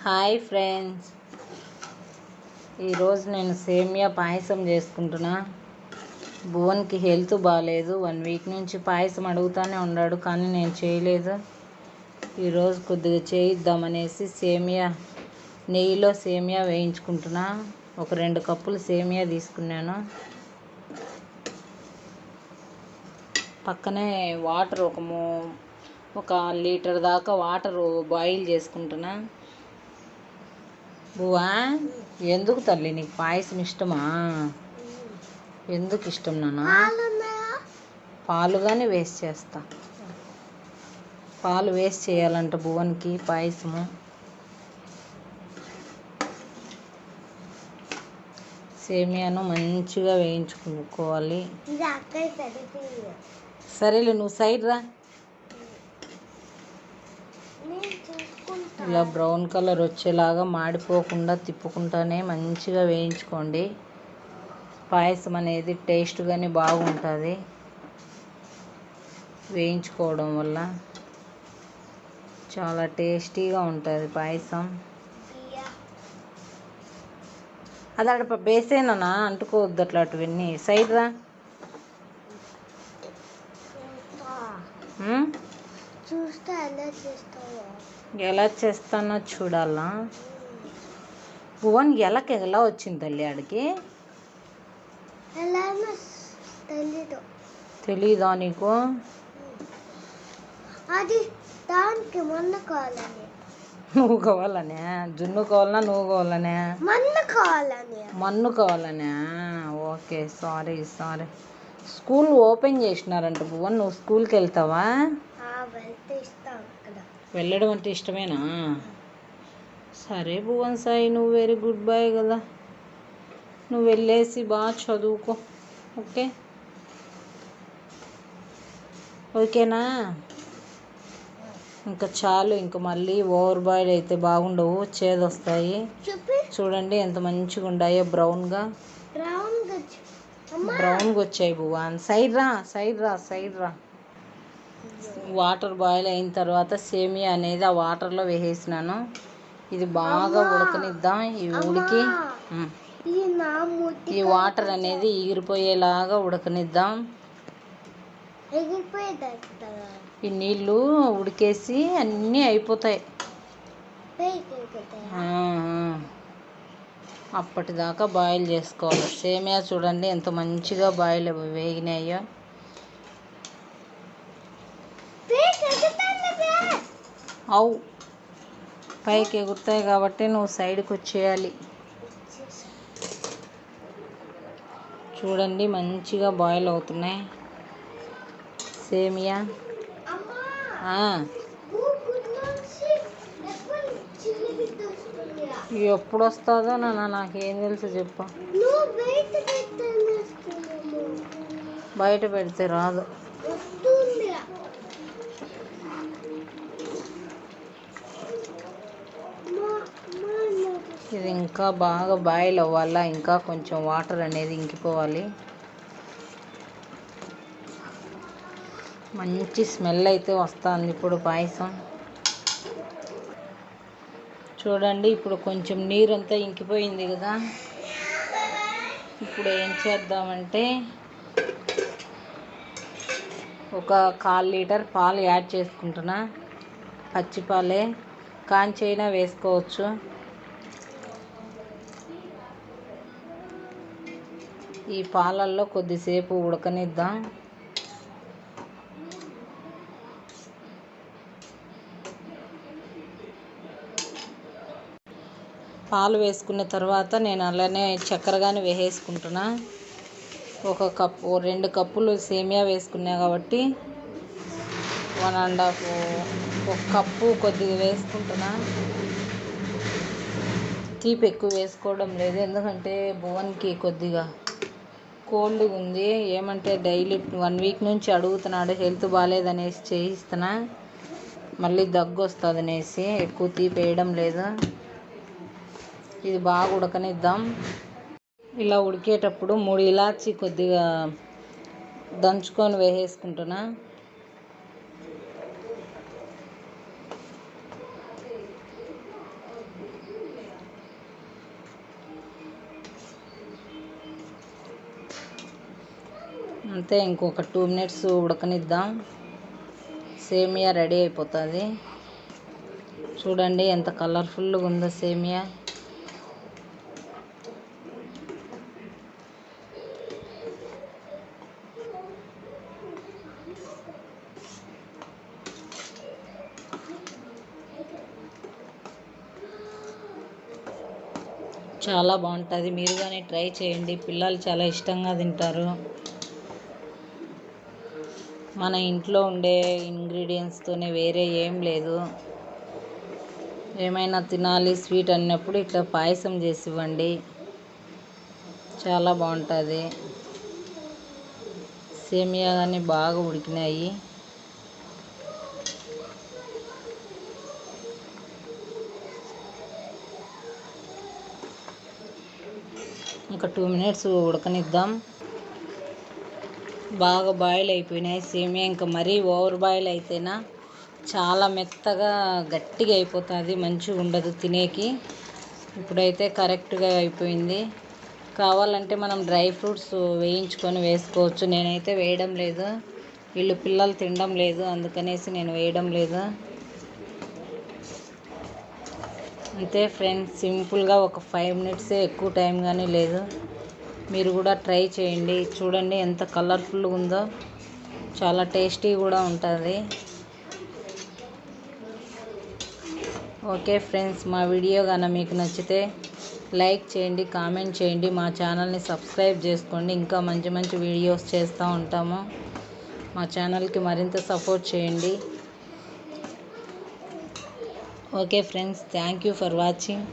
Hi friends, ఈరోజు నేను సేమియా పాయసం చేసుకుంటున్నా. భువన్కి హెల్త్ బాగాలేదు. 1 వీక్ నుంచి పాయసం అడుగుతూనే ఉన్నాడు, కానీ నేను చేయలేదు. ఈరోజు కొద్దిగా చేయిద్దామనేసి నెయ్యిలో సేమియా వేయించుకుంటున్నా. ఒక 2 కప్పులు సేమియా తీసుకున్నాను. పక్కనే వాటర్ ఒక లీటర్ దాకా వాటర్ బాయిల్ చేసుకుంటున్నా. బువా, ఎందుకు తల్లి నీకు పాయసం ఇష్టమా? ఎందుకు ఇష్టం నాన్న? పాలు కానీ వేస్ట్ చేస్తా. పాలు వేస్ట్ చేయాలంట భువన్కి పాయసము. సేమియాను మంచిగా వేయించుకోవాలి. సరేలే, నువ్వు సైడ్ రా. ఇలా బ్రౌన్ కలర్ వచ్చేలాగా మాడిపోకుండా తిప్పుకుంటానే మంచిగా వేయించుకోండి. పాయసం అనేది టేస్ట్గానే బాగుంటుంది వేయించుకోవడం వల్ల. చాలా టేస్టీగా ఉంటుంది పాయసం. అది అక్కడ బేసేనా అంటుకోవద్దు అట్లాంటివన్నీ. సైడ్ రా. ఎలా చేస్తానో చూడాలా? భువన్ ఎలా వచ్చింది తల్లి ఆడికి? తెలీదా నీకు? అది దానికి మన్ను కావాలని. నువ్వు కావాలనే? జున్ను కావాలనా నువ్వు కావాలనే? మన్ను కావాలనే? Okay, sorry. స్కూల్ ఓపెన్ చేసినారంట భువన్, నువ్వు స్కూల్కి వెళ్తావా? వెళ్ళడం అంటే ఇష్టమేనా? సరే భువన్ సాయి, నువ్వు వెరీ గుడ్ బాయ్ కదా. నువ్వు వెళ్ళేసి బాగా చదువుకో. ఓకేనా? ఇంకా చాలు. ఇంకా మళ్ళీ ఓవర్ బాయిల్ అయితే బాగుండవు, చేదొస్తాయి. చూడండి ఎంత మంచిగా ఉన్నాయో. బ్రౌన్గా వచ్చాయి భువన్. సైడ్ రా. వాటర్ బాయిల్ అయిన తర్వాత సేమియా అనేది ఆ వాటర్లో వేసేసినాను. ఇది బాగా ఉడకనిద్దాం. ఈ వాటర్ అనేది ఎగిరిపోయేలాగా ఉడకనిద్దాం. ఈ నీళ్ళు ఉడికేసి అన్నీ అయిపోతాయి. అప్పటిదాకా బాయిల్ చేసుకోవాలి. సేమియా చూడండి ఎంత మంచిగా బాయిల్ వేగినాయో. పైకి ఎగురుతాయి కాబట్టి నువ్వు సైడ్కి వచ్చేయాలి. చూడండి మంచిగా బాయిల్ అవుతున్నాయి సేమియా. ఎప్పుడు వస్తుందో నాకేం తెలుసు చెప్పు. బయట పెడితే రాదు. ఇది ఇంకా బాగా బాయిల్ అవ్వాలా. ఇంకా కొంచెం వాటర్ అనేది ఇంకిపోవాలి. మంచి స్మెల్ అయితే వస్తుంది ఇప్పుడు పాయసం. చూడండి ఇప్పుడు కొంచెం నీరంతా ఇంకిపోయింది కదా. ఇప్పుడు ఏం చేద్దామంటే ఒక 1/4 లీటర్ పాలు యాడ్ చేసుకుంటున్నా. పచ్చిపాలే, కాంచైనా వేసుకోవచ్చు. ఈ పాలల్లో కొద్దిసేపు ఉడకనిద్దాం. పాలు వేసుకున్న తర్వాత నేను అలానే చక్కెర కానీ వేసేసుకుంటున్నా. 2 కప్పులు సేమియా వేసుకున్నా కాబట్టి 1 కప్పు కొద్దిగా వేసుకుంటున్నా. తీపి ఎక్కువ వేసుకోవడం లేదు, ఎందుకంటే భువన్కి కొద్దిగా కోల్డ్గా ఉంది. ఏమంటే డైలీ 1 వీక్ నుంచి అడుగుతున్నాడు, హెల్త్ బాగాలేదనేసి చేయిస్తున్నా. మళ్ళీ దగ్గు వస్తుంది అనేసి ఎక్కువ తీపి వేయడం లేదు. ఇది బాగా ఉడకనిద్దాం. ఇలా ఉడికేటప్పుడు 3 ఇలాచి కొద్దిగా దంచుకొని వేసేసుకుంటున్నా. అంతే, ఇంకొక 2 మినిట్స్ ఉడకనిద్దాం. సేమియా రెడీ అయిపోతుంది. చూడండి ఎంత కలర్ఫుల్గా ఉందో సేమియా. చాలా బాగుంటుంది. మీరు కానీ ట్రై చేయండి, పిల్లలు చాలా ఇష్టంగా తింటారు. మన ఇంట్లో ఉండే ఇంగ్రీడియంట్స్తోనే, వేరే ఏం లేదు. ఏమైనా తినాలి స్వీట్ అన్నప్పుడు ఇట్లా పాయసం చేసి ఇవ్వండి, చాలా బాగుంటుంది. సేమియా కానీ బాగా ఉడికినాయి. ఇంకా 2 మినిట్స్ ఉడకనిద్దాం. బాగా బాయిల్ అయిపోయినాయి సేమియా. ఇంకా మరీ ఓవర్ బాయిల్ అయితేనా చాలా మెత్తగా గట్టిగా అయిపోతుంది, మంచిగా ఉండదు తినేకి. ఇప్పుడైతే కరెక్ట్గా అయిపోయింది. కావాలంటే మనం డ్రై ఫ్రూట్స్ వేయించుకొని వేసుకోవచ్చు. నేనైతే వేయడం లేదు, వీళ్ళు పిల్లలు తినడం లేదు, అందుకనేసి నేను వేయడం లేదు. అంతే ఫ్రెండ్స్, సింపుల్గా ఒక 5 మినిట్సే, ఎక్కువ టైం కానీ లేదు. మీరు కూడా ట్రై చేయండి. చూడండి ఎంత కలర్ఫుల్గా ఉందో, చాలా టేస్టీ కూడా ఉంటుంది. ఓకే ఫ్రెండ్స్, మా వీడియో కానీ మీకు నచ్చితే లైక్ చేయండి, కామెంట్ చేయండి, మా ఛానల్ని సబ్స్క్రైబ్ చేసుకోండి. ఇంకా మంచి మంచి వీడియోస్ చేస్తూ ఉంటాము. మా ఛానల్కి మరింత సపోర్ట్ చేయండి. Okay friends, thank you for watching.